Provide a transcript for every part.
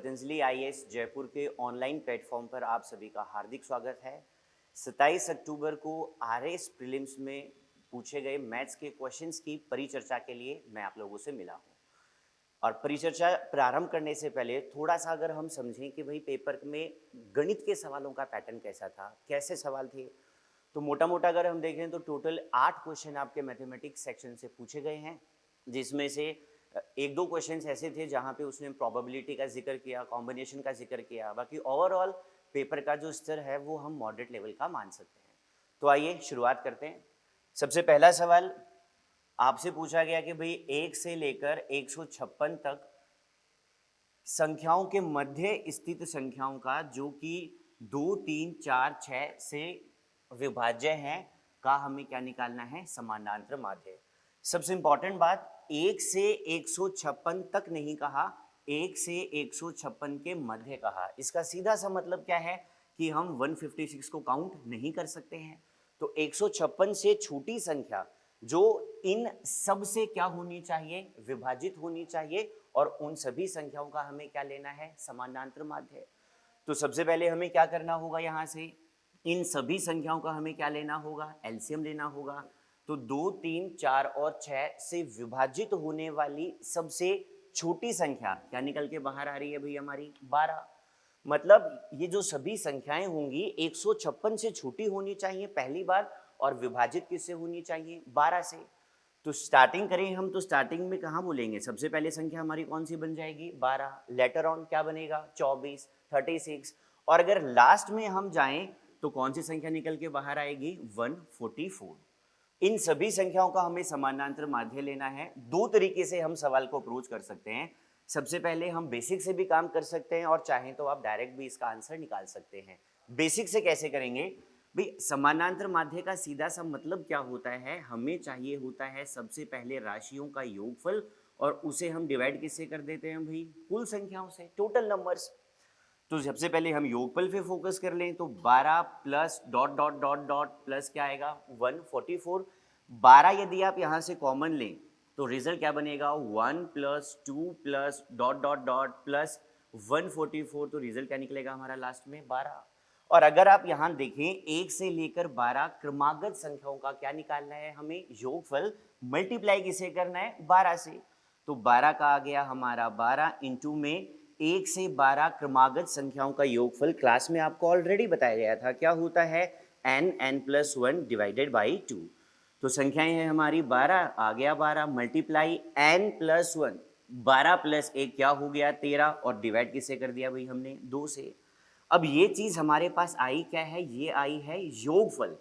Patanjali IAS Jaipur के online platform पर आप सभी का हार्दिक स्वागत है। 27 अक्टूबर को आरएस प्रीलिम्स में पूछे गए मैथ्स के क्वेश्चंस की परिचर्चा के लिए मैं आप लोगों से मिला हूं। और परिचर्चा प्रारंभ करने से पहले थोड़ा सा अगर हम समझें कि भाई पेपर में गणित के सवालों का पैटर्न कैसा था, कैसे सवाल थे, तो मोटा मोटा अगर हम देखें तो टोटल 8 क्वेश्चन आपके मैथमेटिक्स सेक्शन से पूछे गए हैं, जिसमें से एक दो क्वेश्चंस ऐसे थे जहां पे उसने प्रोबेबिलिटी का जिक्र किया, कॉम्बिनेशन का जिक्र किया। बाकी ओवरऑल पेपर का जो स्तर है वो हम मॉडरेट लेवल का मान सकते हैं। तो आइए शुरुआत करते हैं। सबसे पहला सवाल आपसे पूछा गया कि भाई 1 से लेकर 156 तक संख्याओं के मध्य स्थित संख्याओं का जो कि 2, 3, 4, 6 से विभाज्य हैं का हमें क्या निकालना है, समानांतर माध्य। सबसे इंपॉर्टेंट बात, 1 से 156 तक नहीं कहा, 1 से 156 के मध्य कहा। इसका सीधा सा मतलब क्या है कि हम 156 को काउंट नहीं कर सकते हैं। तो 156 से छोटी संख्या जो इन सब से क्या होनी चाहिए, विभाजित होनी चाहिए, और उन सभी संख्याओं का हमें क्या लेना है, समानांतर माध्य। तो सबसे पहले हमें क्या करना होगा, यहाँ से इन सभी संख्याओं का हमें क्या लेना होगा, एलसीएम लेना होगा। तो 2, 3, 4 और 6 से विभाजित होने वाली सबसे छोटी संख्या क्या निकल के बाहर आ रही है भाई, हमारी 12। मतलब ये जो सभी संख्याएं होंगी 156 से छोटी होनी चाहिए पहली बार, और विभाजित किससे होनी चाहिए, 12 से। तो स्टार्टिंग करें हम, तो स्टार्टिंग में कहाँ बोलेंगे, सबसे पहले संख्या हमारी कौन सी बन जाएगी, 12। लेटर ऑन क्या बनेगा, 24, 36। और अगर लास्ट में हम जाएं तो कौन सी संख्या निकल के बाहर आएगी, 144। इन सभी संख्याओं का हमें समानांतर माध्य लेना है। दो तरीके से हम सवाल को अप्रोच कर सकते हैं। सबसे पहले हम बेसिक से भी काम कर सकते हैं, और चाहें तो आप डायरेक्ट भी इसका आंसर निकाल सकते हैं। बेसिक से कैसे करेंगे भाई, समानांतर माध्य का सीधा सा मतलब क्या होता है, हमें चाहिए होता है सबसे पहले राशियों का योगफल, और उसे हम डिवाइड किससे कर देते हैं भाई, कुल संख्याओं से, टोटल नंबर्स। तो सबसे पहले हम योगफल पे फोकस कर लें, तो 12 plus dot dot dot dot plus क्या आएगा, 144। 12 यदि आप यहाँ से कॉमन लें तो रिजल्ट क्या बनेगा, 1 plus 2 plus dot dot dot plus 144। तो रिजल्ट क्या निकलेगा हमारा लास्ट में, 12। और अगर आप यहाँ देखें 1 से लेकर 12 क्रमागत संख्याओं का क्या निकालना है हमें, योगफल, मल्टीप्लाई किसे करना है, 12 से। तो 12 का आ गया हमारा 12 इंटू में 1 से 12 क्रमागत संख्याओं का योगफल क्लास में आपको ऑलरेडी बताया गया था, क्या होता है, n+1 डिवाइडेड बाई 2। तो संख्याएं हैं हमारी 12, आ गया 12, मल्टीप्लाई n+1, 12 प्लस 1 क्या हो गया, 13, और डिवाइड किससे कर दिया भाई हमने, 2 से। अब ये चीज हमारे पास आई क्या है, ये आई है योगफल।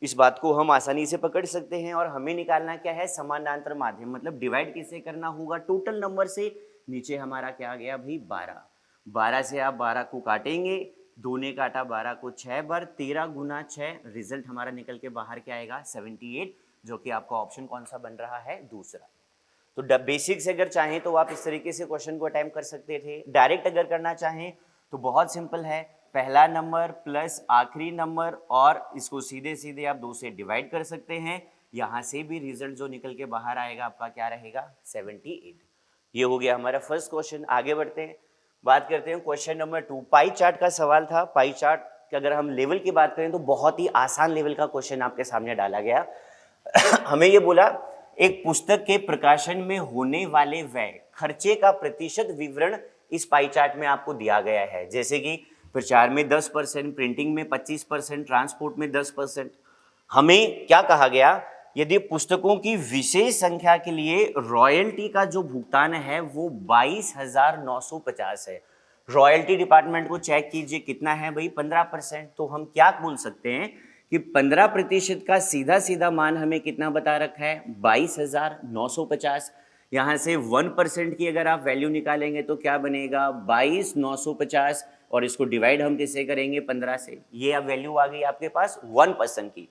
इस बात को हम आसानी से पकड़ सकते हैं, और हमें निकालना क्या है, समानांतर माध्य। मतलब डिवाइड किससे करना होगा, टोटल नंबर से। नीचे हमारा क्या आ गया भाई, 12। 12 से आप 12 को काटेंगे, 2 ने काटा 12 को 6 बार, 13 गुना 6, रिजल्ट हमारा निकल के बाहर क्या आएगा, 78, जो कि आपका ऑप्शन कौन सा बन रहा है, दूसरा। तो बेसिक से अगर चाहें तो आप इस तरीके से क्वेश्चन को अटेम्प्ट कर सकते थे। डायरेक्ट अगर करना चाहें तो बहुत सिंपल है, पहला नंबर प्लस आखिरी नंबर, और इसको सीधे सीधे आप 2 से डिवाइड कर सकते हैं। यहाँ से भी रिजल्ट जो निकल के बाहर आएगा आपका क्या रहेगा, 78। ये हो गया हमारा फर्स्ट क्वेश्चन। आगे बढ़ते हैं, बात करते हैं क्वेश्चन नंबर 2। पाई चार्ट का सवाल था। पाई चार्ट की अगर हम लेवल की बात करें तो बहुत ही आसान लेवल का क्वेश्चन आपके सामने डाला गया। हमें ये बोला, एक पुस्तक के प्रकाशन में होने वाले व्यय खर्चे का प्रतिशत विवरण इस पाई चार्ट में आपको दिया गया है। जैसे कि प्रचार में 10%, प्रिंटिंग में 25%, ट्रांसपोर्ट में 10%। हमें क्या कहा गया, यदि पुस्तकों की विशेष संख्या के लिए रॉयल्टी का जो भुगतान है वो 22,950 है। रॉयल्टी डिपार्टमेंट को चेक कीजिए कितना है भाई, 15%। तो हम क्या बोल सकते हैं कि 15% का सीधा सीधा मान हमें कितना बता रखा है, 22,950। यहाँ से 1% की अगर आप वैल्यू निकालेंगे तो क्या बनेगा, 22,950, और इसको डिवाइड हम किससे करेंगे, 15 से। ये अब वैल्यू आ गई आपके पास 1% की।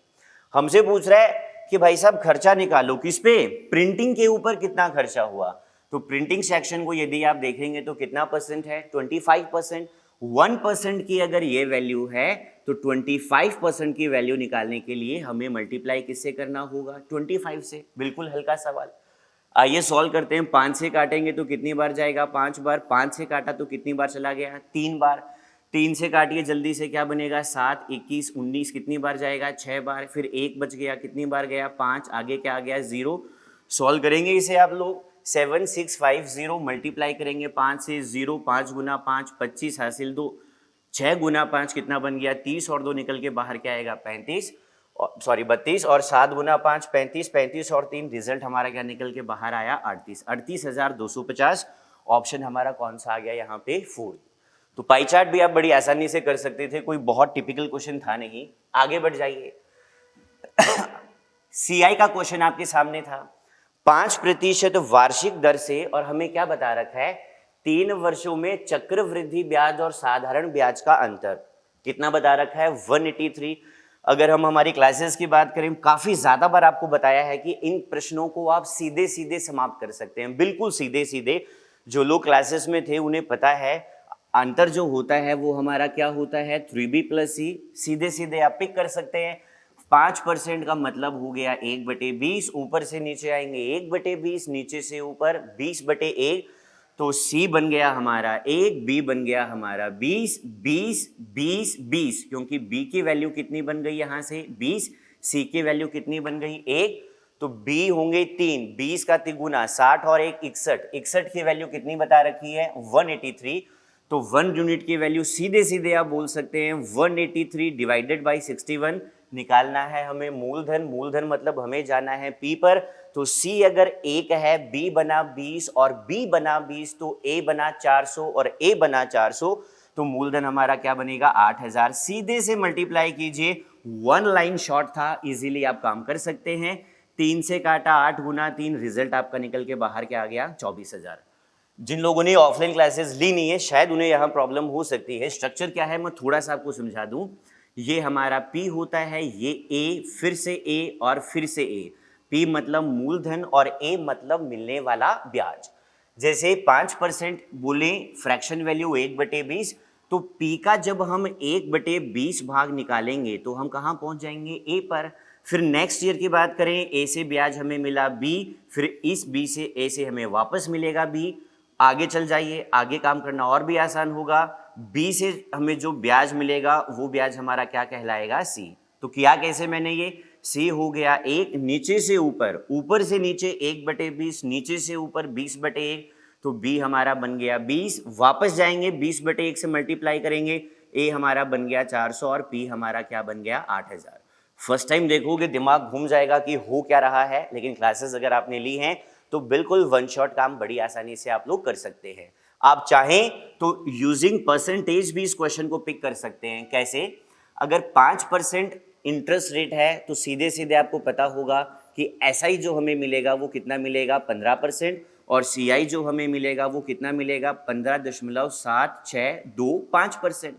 हमसे पूछ रहा है कि भाई साहब खर्चा निकालो, किस पे, प्रिंटिंग के ऊपर कितना खर्चा हुआ। तो प्रिंटिंग सेक्शन को यदि आप देखेंगे तो कितना परसेंट है, 25%। 1% की अगर ये वैल्यू है तो 25% की वैल्यू निकालने के लिए हमें मल्टीप्लाई किससे करना होगा, 25 से। बिल्कुल हल्का सवाल। आइए सॉल्व करते हैं। 5 से काटेंगे तो कितनी बार जाएगा? 5 बार। 5 से काटा तो कितनी बार चला गया? 3 बार। 3 से काटिए जल्दी से, क्या बनेगा? 7, 21, 19 कितनी बार जाएगा? 6 बार। फिर 1 बच गया, कितनी बार गया? 5। आगे क्या आ गया? 0। सॉल्व करेंगे इसे आप लोग। 7650 मल्टीप्लाई करेंगे 5 से। 0, 5 गुना 5 25 हासिल 2, 6 गुना 5 कितना बन गया? 30 और 2 निकल के बाहर क्या आएगा? 35, सॉरी 32, और 7 गुना 5 35, 35 और 3 रिजल्ट हमारा क्या निकल के बाहर आया? 38। 38,250 ऑप्शन हमारा कौन सा आ गया यहाँ पे? 4। तो पाई चार्ट भी आप बड़ी आसानी से कर सकते थे, कोई बहुत टिपिकल क्वेश्चन था नहीं। आगे बढ़ जाइए। सीआई का क्वेश्चन आपके सामने था। 5% वार्षिक दर से, और हमें क्या बता रखा है? 3 वर्षों में चक्रवृद्धि ब्याज और साधारण ब्याज का अंतर कितना बता रखा है? 183। अगर हम हमारी क्लासेस की बात करें, काफी ज्यादा बार आपको बताया है कि इन प्रश्नों को आप सीधे सीधे समाप्त कर सकते हैं, बिल्कुल सीधे सीधे। जो लोग क्लासेस में थे उन्हें पता है अंतर जो होता है वो हमारा क्या होता है? 3b + c। सीधे सीधे आप पिक कर सकते हैं। 5% का मतलब हो गया 1/20, ऊपर से नीचे आएंगे 1/20, नीचे से ऊपर 20/1, तो C बन गया हमारा 1, B बन गया हमारा 20, 20, 20, 20, क्योंकि B की वैल्यू कितनी बन गई यहाँ से? 20, C की वैल्यू कितनी बन गई? 1, तो B होंगे 3, 20 का तिगुना 60 और 1 61, 61 की वैल्यू कितनी बता रखी है? 183। तो 1 यूनिट की वैल्यू सीधे सीधे आप बोल सकते हैं 183 डिवाइडेड बाई 61 निकालना है हमें मूलधन। मूलधन मतलब हमें जाना है P पर। तो C अगर 1 है, B बना 20 और B बना 20, तो A बना 400 और A बना 400, तो मूलधन हमारा क्या बनेगा? 8000। सीधे से मल्टीप्लाई कीजिए, 1 लाइन शॉर्ट था, इजीली आप काम कर सकते हैं। 3 से काटा 8 गुना 3, रिजल्ट आपका निकल के बाहर क्या आ गया? 24,000। जिन लोगों ने ऑफलाइन क्लासेस ली नहीं है शायद उन्हें यहाँ प्रॉब्लम हो सकती है। स्ट्रक्चर क्या है मैं थोड़ा सा आपको समझा दूं। ये हमारा P होता है, ये A, फिर से A और फिर से A। P मतलब मूलधन और A मतलब मिलने वाला ब्याज। जैसे 5% बोले फ्रैक्शन वैल्यू 1/20, तो P का जब हम 1/20 भाग निकालेंगे तो हम कहाँ पहुँच जाएंगे? A पर। फिर नेक्स्ट ईयर की बात करें, A से ब्याज हमें मिला B, फिर इस B से A से हमें वापस मिलेगा B। आगे चल जाइए, आगे काम करना और भी आसान होगा। B से हमें जो ब्याज मिलेगा वो ब्याज हमारा क्या कहलाएगा? C। तो किया कैसे मैंने ये? C हो गया 1, नीचे से ऊपर, ऊपर से नीचे 1/20, नीचे से ऊपर 20/1, तो B हमारा बन गया 20। वापस जाएंगे 20/1 से मल्टीप्लाई करेंगे, A हमारा बन गया 400 और P हमारा क्या बन गया? 8000। फर्स्ट टाइम देखोगे दिमाग घूम जाएगा कि हो क्या रहा है, लेकिन क्लासेस अगर आपने ली हैं तो बिल्कुल वन शॉट काम बड़ी आसानी से आप लोग कर सकते हैं। आप चाहें तो यूजिंग परसेंटेज भी इस क्वेश्चन को पिक कर सकते हैं। कैसे? अगर 5% इंटरेस्ट रेट है तो सीधे सीधे आपको पता होगा कि SI जो हमें मिलेगा वो कितना मिलेगा? 15%, और CI जो हमें मिलेगा वो कितना मिलेगा? 15.7625%।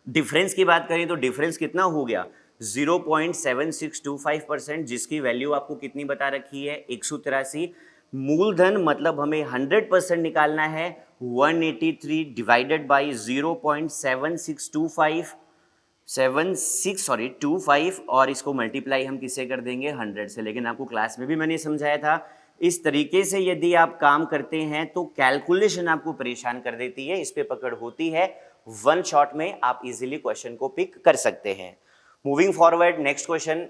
डिफरेंस की बात करें तो डिफरेंस कितना हो गया? 0.7625%, जिसकी वैल्यू आपको कितनी बता रखी है? 183। मूलधन मतलब हमें 100% निकालना है, 183 डिवाइडेड बाई 0.7625, और इसको मल्टीप्लाई हम किससे कर देंगे? 100 से। लेकिन आपको क्लास में भी मैंने समझाया था, इस तरीके से यदि आप काम करते हैं तो कैलकुलेशन आपको परेशान कर देती है, इस पे पकड़ होती है। वन शॉट में आप इजीली क्वेश्चन को पिक कर सकते हैं। Moving forward, next question.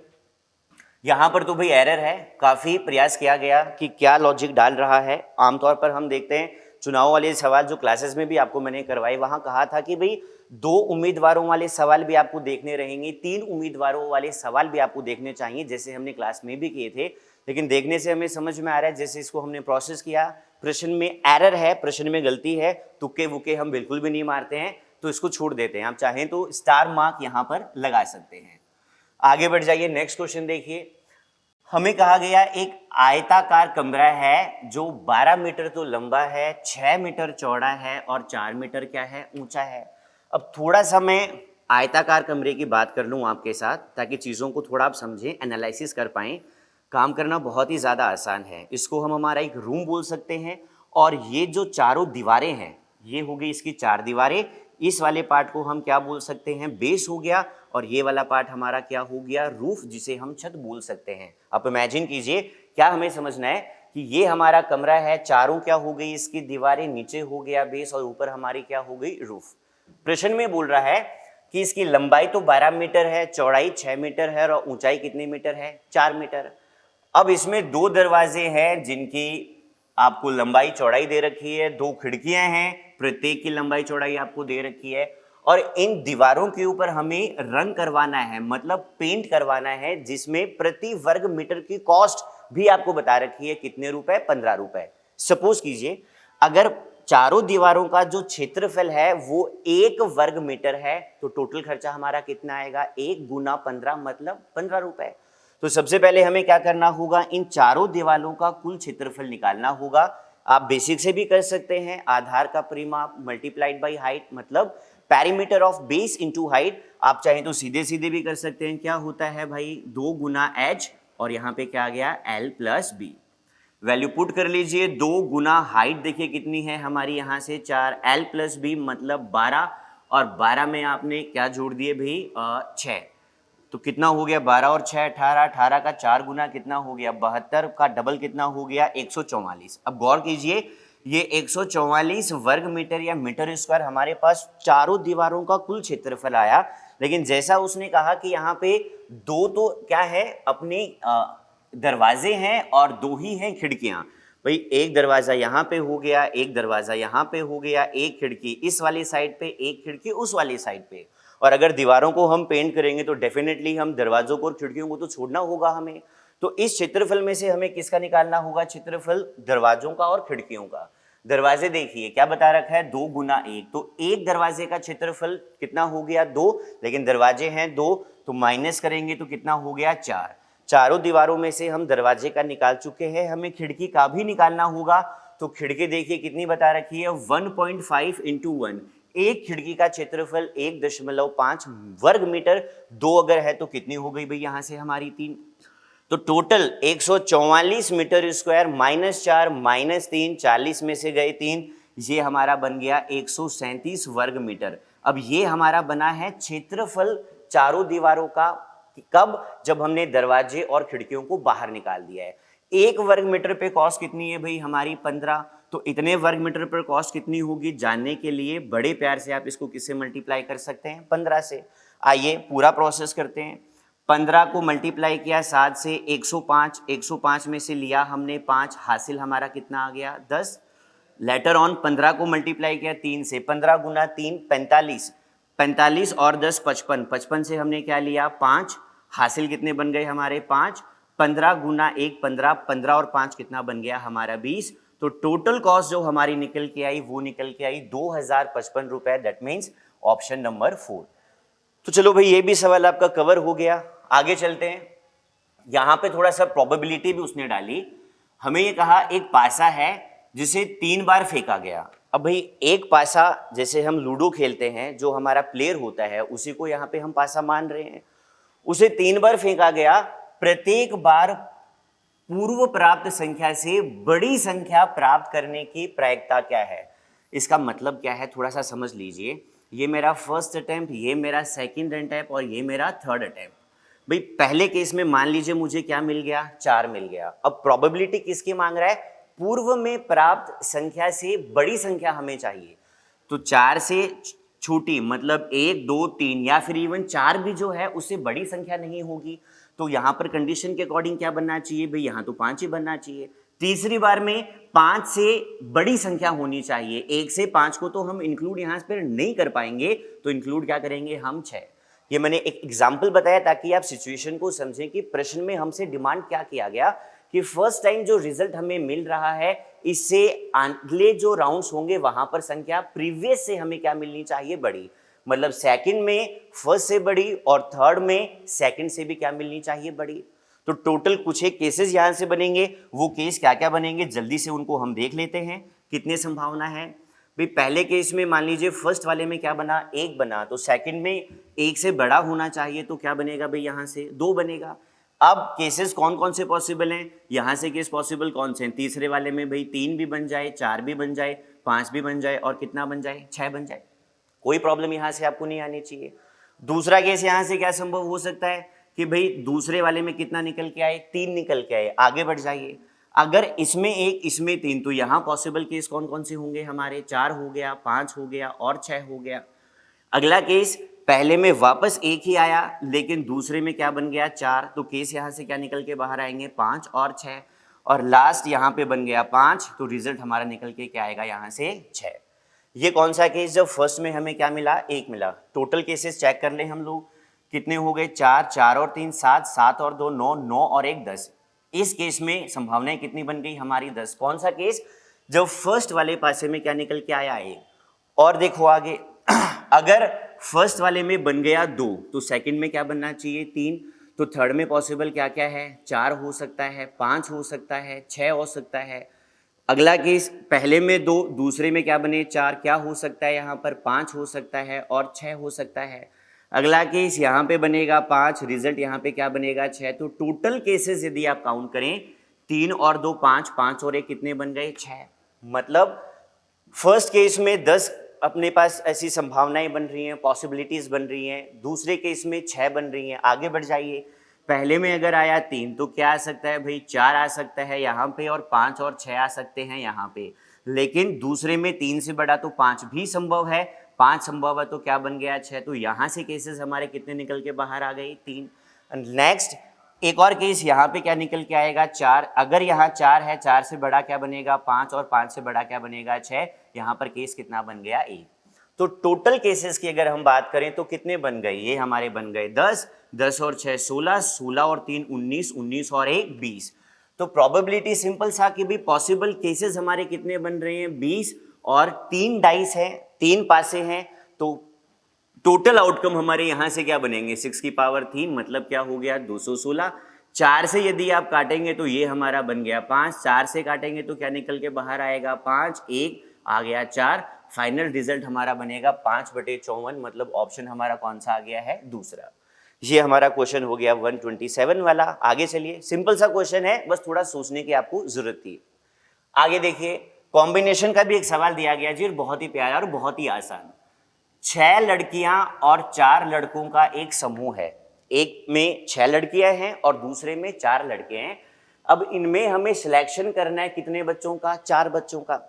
यहाँ पर तो भाई एरर है, काफ़ी प्रयास किया गया कि क्या लॉजिक डाल रहा है। आमतौर पर हम देखते हैं चुनाव वाले सवाल जो क्लासेस में भी आपको मैंने करवाए, वहाँ कहा था कि भाई 2 उम्मीदवारों वाले सवाल भी आपको देखने रहेंगे, 3 उम्मीदवारों वाले सवाल भी आपको देखने चाहिए, जैसे हमने क्लास में भी किए थे। लेकिन देखने से हमें समझ में आ रहा है जैसे इसको हमने प्रोसेस किया, प्रश्न में एरर है, प्रश्न में गलती है, तुक्के वुक्के हम बिल्कुल भी नहीं मारते हैं, तो इसको छोड़ देते हैं। आप चाहें तो स्टार मार्क यहाँ पर लगा सकते हैं। आगे बढ़ जाइए, नेक्स्ट क्वेश्चन देखिए। हमें कहा गया एक आयताकार कमरा है जो 12 मीटर तो लंबा है, 6 मीटर चौड़ा है और 4 मीटर क्या है? ऊंचा है। अब थोड़ा सा मैं आयताकार कमरे की बात कर लूँ आपके साथ, ताकि चीज़ों को थोड़ा आप समझें, एनालिसिस कर पाएँ। काम करना बहुत ही ज़्यादा आसान है। इसको हम हमारा एक रूम बोल सकते हैं, और ये जो चारों दीवारें हैं, ये हो गई इसकी 4 दीवारें। इस वाले पार्ट को हम क्या बोल सकते हैं? बेस हो गया। और ये वाला पार्ट हमारा क्या हो गया? रूफ, जिसे हम छत बोल सकते हैं। आप इमेजिन कीजिए, क्या हमें समझना है? कि ये हमारा कमरा है, चारों क्या हो गई इसकी दीवारें, नीचे हो गया बेस और ऊपर हमारी क्या हो गई रूफ। प्रश्न में बोल रहा है कि इसकी लंबाई तो 12 मीटर है, चौड़ाई 6 मीटर है और ऊंचाई कितनी मीटर है, 4 मीटर। अब इसमें दो दरवाजे हैं जिनकी आपको लंबाई चौड़ाई दे रखी है, दो खिड़कियां हैं, प्रत्येक की लंबाई चौड़ाई आपको दे रखी है, और इन दीवारों के ऊपर हमें रंग करवाना है, मतलब पेंट करवाना है, जिसमें प्रति वर्ग मीटर की कॉस्ट भी आपको बता रखी है, कितने रुपए, 15 रुपए। सपोज कीजिए अगर चारों दीवारों का जो क्षेत्रफल है वो 1 वर्ग मीटर है, तो टोटल खर्चा हमारा कितना आएगा, 1 गुना 15 मतलब 15 रुपए। तो सबसे पहले हमें क्या करना होगा, इन चारों दीवारों का कुल क्षेत्रफल निकालना होगा। आप बेसिक से भी कर सकते हैं, आधार का परिमाप मल्टीप्लाइड बाई हाइट, मतलब perimeter of base into height. आप चाहें तो सीधे सीधे भी कर सकते हैं, क्या होता है भाई, 2 गुना h और यहाँ पे क्या आ गया l plus B. Value put कर लीजिए, 2 गुना हाइट देखिए कितनी है हमारी, यहाँ से 4, l प्लस बी मतलब 12, और 12 में आपने क्या जोड़ दिए भाई, 6, तो कितना हो गया, 12 और 6 18, 18 का 4 गुना कितना हो गया, 72 का डबल कितना हो गया, 144। अब गौर कीजिए ये 144 वर्ग मीटर या मीटर स्क्वायर हमारे पास चारों दीवारों का कुल क्षेत्रफल आया। लेकिन जैसा उसने कहा कि यहाँ पे दो तो क्या है, अपने दरवाजे हैं और 2 ही हैं खिड़कियां। भाई एक दरवाजा यहाँ पे हो गया, एक दरवाजा यहाँ पे हो गया, एक खिड़की इस वाली साइड पे, एक खिड़की उस वाली साइड पे। और अगर दीवारों को हम पेंट करेंगे तो डेफिनेटली हम दरवाजों को और खिड़कियों को तो छोड़ना होगा हमें। तो इस क्षेत्रफल में से हमें किसका निकालना होगा, क्षेत्रफल दरवाजों का और खिड़कियों का। दरवाजे देखिए क्या बता रखा है, 2 गुना 1, तो एक दरवाजे का क्षेत्रफल कितना हो गया, 2, लेकिन दरवाजे हैं 2, तो माइनस करेंगे तो कितना हो गया, 4। चारों दीवारों में से हम दरवाजे का निकाल चुके हैं, हमें खिड़की का भी निकालना होगा। तो खिड़की देखिए कितनी बता रखी है, 1.5 इंटू 1, एक खिड़की का क्षेत्रफल 1.5 वर्ग मीटर, 2 अगर है तो कितनी हो गई भाई, यहां से हमारी 3, तो टोटल 144 मीटर स्क्वायर, -4 -3, 40 में से गए 3, ये हमारा बन गया 137 वर्ग मीटर। अब ये हमारा बना है क्षेत्रफल चारों दीवारों का, कब, जब हमने दरवाजे और खिड़कियों को बाहर निकाल दिया है। 1 वर्ग मीटर पे कॉस्ट कितनी है भाई हमारी, 15, तो इतने वर्ग मीटर पर कॉस्ट कितनी होगी जानने के लिए बड़े प्यार से आप इसको किससे मल्टीप्लाई कर सकते हैं, 15 से। आइए पूरा प्रोसेस करते हैं। 15 को मल्टीप्लाई किया 7 से, 105, 105 में से लिया हमने 5, हासिल हमारा कितना आ गया, 10। लेटर ऑन 15 को मल्टीप्लाई किया 3 से, 15 गुना 3 45, 45 और 10 55, 55 से हमने क्या लिया 5, हासिल कितने बन गए हमारे 5, 15 गुना 1 15, 15 और 5 कितना बन गया हमारा 20। तो टोटल कॉस्ट जो हमारी निकल के आई वो निकल के आई 2055 रुपए, दैट मीन्स ऑप्शन नंबर 4। तो चलो भाई ये भी सवाल आपका कवर हो गया, आगे चलते हैं। यहां पे थोड़ा सा प्रोबेबिलिटी भी उसने डाली, हमें ये कहा एक पासा है जिसे 3 बार फेंका गया। अब भाई एक पासा, जैसे हम लूडो खेलते हैं, जो हमारा प्लेयर होता है उसी को यहाँ पे हम पासा मान रहे हैं, उसे 3 बार फेंका गया, प्रत्येक बार पूर्व प्राप्त संख्या से बड़ी संख्या प्राप्त करने की प्रायिकता क्या है। इसका मतलब क्या है थोड़ा सा समझ लीजिए, ये मेरा फर्स्ट अटेम्प्ट, ये मेरा सेकंड अटेम्प्ट और ये मेरा थर्ड अटेम्प्ट। भाई पहले केस में मान लीजिए मुझे क्या मिल गया, 4 मिल गया। अब प्रोबेबिलिटी किसकी मांग रहा है, पूर्व में प्राप्त संख्या से बड़ी संख्या हमें चाहिए। तो 4 से छोटी मतलब 1 2 3 या फिर इवन 4 भी जो है उससे बड़ी संख्या नहीं होगी। तो यहाँ पर कंडीशन के अकॉर्डिंग क्या बनना चाहिए भाई, यहाँ तो 5 ही बनना चाहिए। तीसरी बार में 5 से बड़ी संख्या होनी चाहिए, 1 से 5 को तो हम इंक्लूड यहाँ पर नहीं कर पाएंगे, तो इंक्लूड क्या करेंगे हम 6। ये मैंने एक एग्जाम्पल बताया ताकि आप सिचुएशन को समझें कि प्रश्न में हमसे डिमांड क्या किया गया, कि फर्स्ट टाइम जो रिजल्ट हमें मिल रहा है इससे अगले जो राउंड्स होंगे वहां पर संख्या प्रीवियस से हमें क्या मिलनी चाहिए, बड़ी। मतलब सेकंड में फर्स्ट से बड़ी और थर्ड में सेकंड से भी क्या मिलनी चाहिए, बड़ी। तो टोटल कुछ एक केसेस यहां से बनेंगे, वो केस क्या क्या बनेंगे जल्दी से उनको हम देख लेते हैं, कितने संभावना है। भाई पहले केस में मान लीजिए फर्स्ट वाले में क्या बना, 1 बना, तो सेकंड में 1 से बड़ा होना चाहिए, तो क्या बनेगा भाई यहाँ से 2 बनेगा। अब केसेस कौन कौन से पॉसिबल हैं, यहाँ से केस पॉसिबल कौन से हैं, तीसरे वाले में भाई 3 भी बन जाए, 4 भी बन जाए, 5 भी बन जाए और कितना बन जाए, 6 बन जाए। कोई प्रॉब्लम यहाँ से आपको नहीं आनी चाहिए। दूसरा केस यहाँ से क्या संभव हो सकता है कि भाई दूसरे वाले में कितना निकल के आए, 3 निकल के आए, आगे बढ़ जाइए। अगर इसमें एक इसमें तीन, तो यहाँ पॉसिबल केस कौन कौन से होंगे हमारे, 4 हो गया, 5 हो गया और 6 हो गया। अगला केस, पहले में वापस एक ही आया लेकिन दूसरे में क्या बन गया 4, तो केस यहाँ से क्या निकल के बाहर आएंगे 5 और 6, और लास्ट यहाँ पे बन गया 5, तो रिजल्ट हमारा निकल के क्या आएगा यहाँ से 6। ये कौन सा केस, जब फर्स्ट में हमें क्या मिला, 1 मिला। टोटल केसेस चेक कर ले हम लोग, कितने हो गए 4, 4 और 3 7, 7 और 2 9, 9 और 1 10। इस केस में संभावनाएं कितनी बन गई हमारी 10। कौन सा केस, जब फर्स्ट वाले पासे में क्या निकल के आया 1। और देखो आगे अगर फर्स्ट वाले में बन गया 2 तो सेकंड में क्या बनना चाहिए 3, तो थर्ड में पॉसिबल क्या क्या है, 4 हो सकता है, 5 हो सकता है, 6 हो सकता है। अगला केस, पहले में 2 दूसरे में क्या बने 4, क्या हो सकता है यहाँ पर 5 हो सकता है और 6 हो सकता है। अगला केस यहाँ पे बनेगा 5, रिजल्ट यहाँ पे क्या बनेगा 6। तो टोटल केसेस यदि आप काउंट करें 3 और 2 5, 5 और 1 कितने बन गए 6। मतलब फर्स्ट केस में 10 अपने पास ऐसी संभावनाएं बन रही हैं, पॉसिबिलिटीज बन रही हैं, दूसरे केस में 6 बन रही हैं। आगे बढ़ जाइए, पहले में अगर आया 3 तो क्या आ सकता है भाई 4 आ सकता है यहाँ पे, और 5 और 6 आ सकते हैं यहाँ पे। लेकिन दूसरे में 3 से बड़ा तो 5 भी संभव है, 5 संभव है तो क्या बन गया 6। तो यहाँ से केसेस हमारे कितने निकल के बाहर आ गए 3। नेक्स्ट एक और केस, यहाँ पे क्या निकल के आएगा 4। अगर यहाँ 4 है, 4 से बड़ा क्या बनेगा 5, और 5 से बड़ा क्या बनेगा 6। यहाँ पर केस कितना बन गया 1। तो टोटल केसेस की अगर हम बात करें तो कितने बन गए, ये हमारे बन गए 10, 10 और 6 16, 16 और 3 19, 19 और 1 20। तो प्रोबेबिलिटी सिंपल सा कि भी पॉसिबल केसेस हमारे कितने बन रहे हैं 20, और 3 डाइस हैं, 3 पासे हैं, तो टोटल आउटकम हमारे यहाँ से क्या बनेंगे 6 की पावर 3, मतलब क्या हो गया 216। 4 से यदि आप काटेंगे तो ये हमारा बन गया 5, 4 से काटेंगे तो क्या निकल के बाहर आएगा 5, 1 आ गया 4। फाइनल रिजल्ट हमारा बनेगा 5/54, मतलब ऑप्शन हमारा कौन सा आ गया है दूसरा। ये हमारा क्वेश्चन हो गया 127 वाला। आगे चलिए, सिंपल सा क्वेश्चन है, बस थोड़ा सोचने की आपको जरूरत थी। आगे देखिए, कॉम्बिनेशन का भी एक सवाल दिया गया जी, बहुत ही प्यारा और बहुत ही आसान। 6 लड़कियां और 4 लड़कों का एक समूह है, एक में 6 लड़कियां हैं और दूसरे में 4 लड़के हैं। अब इनमें हमें सिलेक्शन करना है कितने बच्चों का, 4 बच्चों का।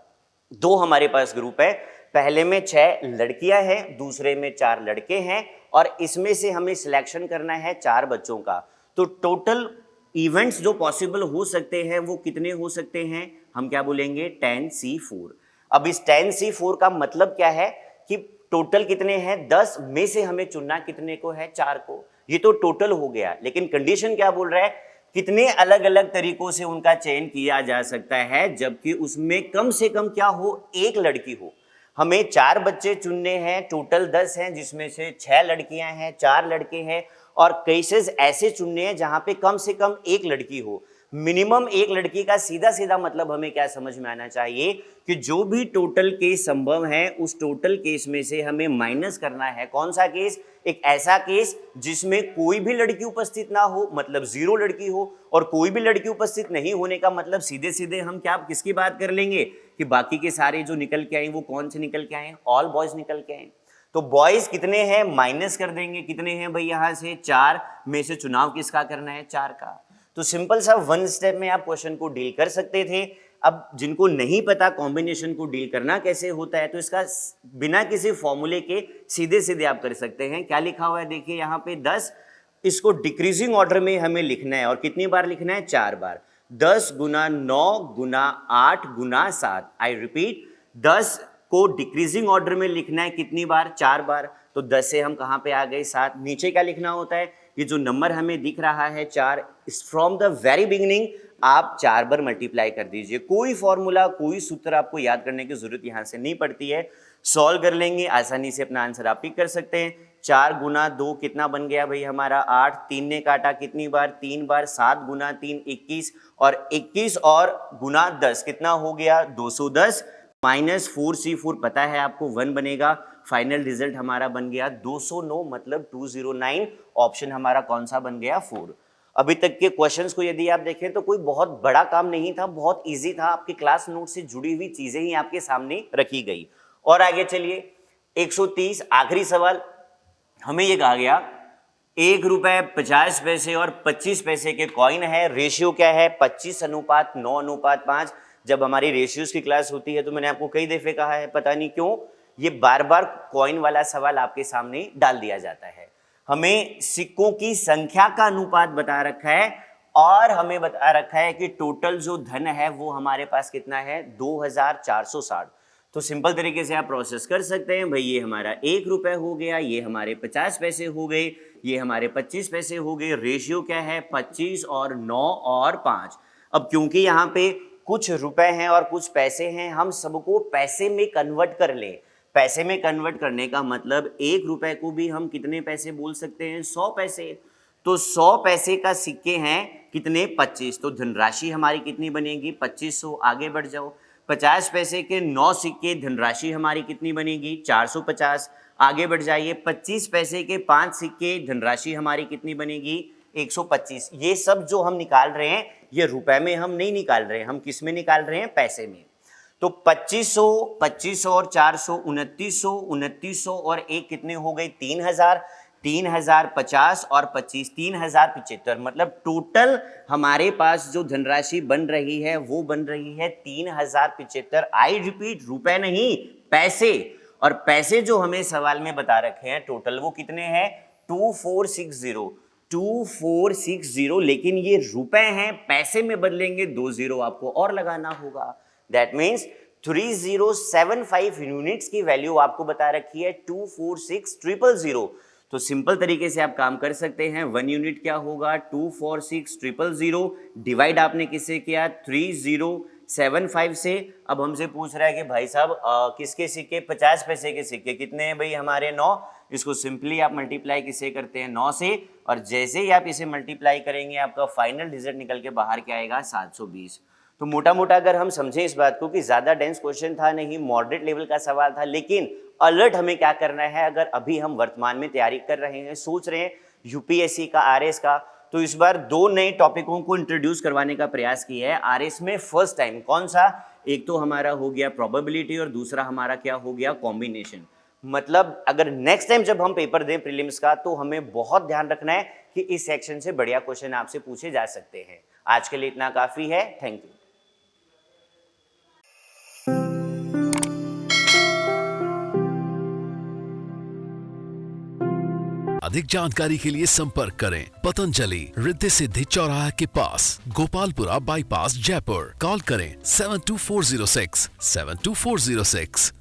दो हमारे पास ग्रुप है, पहले में 6 लड़कियां हैं, दूसरे में 4 लड़के हैं, और इसमें से हमें सिलेक्शन करना है 4 बच्चों का। तो टोटल इवेंट्स जो पॉसिबल हो सकते हैं वो कितने हो सकते हैं, हम क्या बोलेंगे 10C4। अब इस 10C4 का मतलब क्या है कि टोटल कितने हैं 10 में से हमें चुनना कितने को है 4 को। ये तो टोटल हो गया, लेकिन कंडीशन क्या बोल रहा है, कितने अलग अलग तरीकों से उनका चयन किया जा सकता है, जबकि उसमें कम से कम क्या हो, एक लड़की हो। हमें 4 बच्चे चुनने हैं, टोटल 10 हैं, जिसमें से 6 लड़कियां हैं, 4 लड़के हैं, और केसेस ऐसे चुनने हैं जहां पे कम से कम एक लड़की हो। मिनिमम एक लड़की का सीधा सीधा मतलब हमें क्या समझ में आना चाहिए कि जो भी टोटल केस संभव है उस टोटल केस में से हमें माइनस करना है कौन सा केस, एक ऐसा केस जिसमें कोई भी लड़की उपस्थित ना हो, मतलब 0 लड़की हो, और कोई भी लड़की उपस्थित नहीं होने का मतलब सीधे सीधे हम क्या किसकी बात कर लेंगे कि बाकी के सारे जो निकल के आए वो कौन से निकल के आए, ऑल बॉयज निकल के आए। तो बॉयज कितने हैं माइनस कर देंगे, कितने हैं भाई यहाँ से 4 में से चुनाव किसका करना है 4 का। तो सिंपल सा 1 स्टेप में आप क्वेश्चन को डील कर सकते थे। अब जिनको नहीं पता कॉम्बिनेशन को डील करना कैसे होता है, तो इसका बिना किसी फॉर्मूले के सीधे सीधे आप कर सकते हैं। क्या लिखा हुआ है देखिए यहाँ पे 10, इसको डिक्रीजिंग ऑर्डर में हमें लिखना है, और कितनी बार लिखना है 4 बार। 10 गुना 9 गुना 8 गुना 7, आई रिपीट 10 को डिक्रीजिंग ऑर्डर में लिखना है कितनी बार, 4 बार। तो 10 से हम कहाँ पे आ गए 7। नीचे क्या लिखना होता है, ये जो नंबर हमें दिख रहा है 4, फ्रॉम द वेरी बिगिनिंग आप 4 बार मल्टीप्लाई कर दीजिए। कोई फॉर्मूला कोई सूत्र आपको याद करने की जरूरत यहाँ से नहीं पड़ती है, सॉल्व कर लेंगे आसानी से, अपना आंसर आप पिक कर सकते हैं। 4 गुना 2 कितना बन गया भाई हमारा 8, 3 ने काटा कितनी बार 3 बार, 7 गुना 3 21, और 21 और गुना 10 कितना हो गया 210, माइनस 4C4 पता है आपको 1 बनेगा। फाइनल रिजल्ट हमारा बन गया 209, मतलब 209। ऑप्शन हमारा कौन सा बन गया 4। अभी तक के क्वेश्चंस को यदि आप देखें तो कोई बहुत बड़ा काम नहीं था, बहुत इजी था, आपके क्लास नोट से जुड़ी हुई चीजें ही आपके सामने रखी गई। और आगे चलिए 130 आखिरी सवाल, हमें ये कहा गया ₹1 50 और 25 पैसे के कॉइन है। रेशियो क्या है? 25:9:5। जब हमारी रेशियोज की क्लास होती है तो मैंने आपको कई दफे कहा है, पता नहीं क्यों ये बार बार कॉइन वाला सवाल आपके सामने डाल दिया जाता है। हमें सिक्कों की संख्या का अनुपात बता रखा है और हमें बता रखा है कि टोटल जो धन है वो हमारे पास कितना है? 2460। तो सिंपल तरीके से आप प्रोसेस कर सकते हैं भाई, ये हमारा ₹1 हो गया, ये हमारे 50 पैसे हो गए, ये हमारे 25 पैसे हो गए। रेशियो क्या है? 25 और 9 और 5। अब क्योंकि यहाँ पे कुछ रुपए हैं और कुछ पैसे हैं, हम सबको पैसे में कन्वर्ट कर लें। पैसे में कन्वर्ट करने का मतलब ₹1 को भी हम कितने पैसे बोल सकते हैं? 100 पैसे। तो 100 पैसे का सिक्के हैं कितने? 25। तो धनराशि हमारी कितनी बनेगी? 2500। आगे बढ़ जाओ। 50 पैसे के 9 सिक्के, धनराशि हमारी कितनी बनेगी? 450। आगे बढ़ जाइए। 25 पैसे के 5 सिक्के, धनराशि हमारी कितनी बनेगी? 125। ये सब जो हम निकाल रहे हैं ये रुपए में हम नहीं निकाल रहे हैं, हम किस में निकाल रहे हैं? पैसे में। तो 2500, 2500 और 400 2900, 2900 और एक कितने हो गए? 3000, 3050 और 25 3075। मतलब टोटल हमारे पास जो धनराशि बन रही है वो बन रही है 3075। आई रिपीट, रुपए नहीं, पैसे। और पैसे जो हमें सवाल में बता रखे हैं टोटल वो कितने हैं? 2460। 2460। लेकिन ये रुपए हैं, पैसे में बदलेंगे 2 जीरो आपको और लगाना होगा। दैट मीन्स 3075 यूनिट्स की वैल्यू आपको बता रखी है 246000। तो सिंपल तरीके से आप काम कर सकते हैं। 1 यूनिट क्या होगा? 246000। डिवाइड आपने किससे किया? 3075 से। अब हमसे पूछ रहा है कि भाई साहब किसके सिक्के? 50 पैसे के सिक्के कितने हैं भाई? हमारे 9। इसको सिंपली आप मल्टीप्लाई किससे करते हैं? 9 से। और जैसे ही आप इसे मल्टीप्लाई करेंगे आपका फाइनल रिजल्ट निकल के बाहर क्या आएगा? 720। तो मोटा मोटा अगर हम समझें इस बात को कि ज़्यादा डेंस क्वेश्चन था नहीं, मॉडरेट लेवल का सवाल था, लेकिन अलर्ट हमें क्या करना है? अगर अभी हम वर्तमान में तैयारी कर रहे हैं, सोच रहे हैं यूपीएससी का, आरएस का, तो इस बार 2 नए टॉपिकों को इंट्रोड्यूस करवाने का प्रयास किया है आरएस में फर्स्ट टाइम। कौन सा? एक तो हमारा हो गया प्रोबेबिलिटी और दूसरा हमारा क्या हो गया? कॉम्बिनेशन। मतलब अगर नेक्स्ट टाइम जब हम पेपर दें प्रीलिम्स का तो हमें बहुत ध्यान रखना है कि इस सेक्शन से बढ़िया क्वेश्चन आपसे पूछे जा सकते हैं। आज के लिए इतना काफी है। Thank you. अधिक जानकारी के लिए संपर्क करें पतंजलि, रिद्धि सिद्धि चौराहा के पास, गोपालपुरा बाईपास, जयपुर। कॉल करें 72406 72406।